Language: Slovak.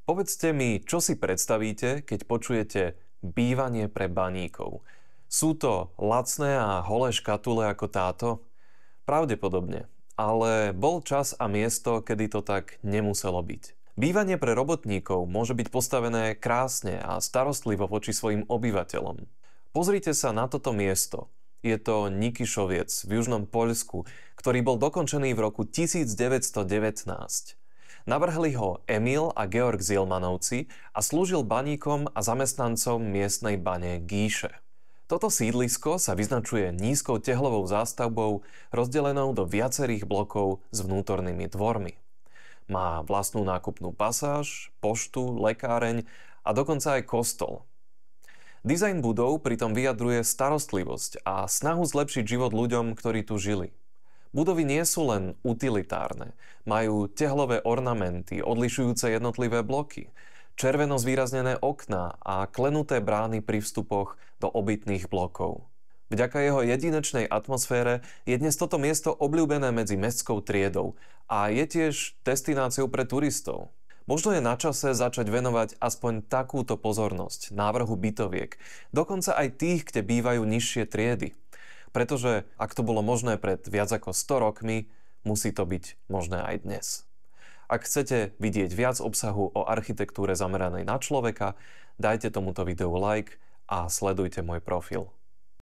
Povedzte mi, čo si predstavíte, keď počujete bývanie pre baníkov. Sú to lacné a holé škatule ako táto? Pravdepodobne. Ale bol čas a miesto, kedy to tak nemuselo byť. Bývanie pre robotníkov môže byť postavené krásne a starostlivo voči svojim obyvateľom. Pozrite sa na toto miesto. Je to Nikišoviec v južnom Poľsku, ktorý bol dokončený v roku 1919. Navrhli ho Emil a Georg Zielmanovci a slúžil baníkom a zamestnancom miestnej bane Gíše. Toto sídlisko sa vyznačuje nízkou tehlovou zástavbou rozdelenou do viacerých blokov s vnútornými dvormi. Má vlastnú nákupnú pasáž, poštu, lekáreň a dokonca aj kostol. Dizajn budov pritom vyjadruje starostlivosť a snahu zlepšiť život ľuďom, ktorí tu žili. Budovy nie sú len utilitárne, majú tehlové ornamenty odlišujúce jednotlivé bloky, červeno zvýraznené okná a klenuté brány pri vstupoch do obytných blokov. Vďaka jeho jedinečnej atmosfére je dnes toto miesto obľúbené medzi mestskou triedou a je tiež destináciou pre turistov. Možno je na čase začať venovať aspoň takúto pozornosť návrhu bytoviek, dokonca aj tých, kde bývajú nižšie triedy. Pretože ak to bolo možné pred viac ako 100 rokmi, musí to byť možné aj dnes. Ak chcete vidieť viac obsahu o architektúre zameranej na človeka, dajte tomuto videu like a sledujte môj profil.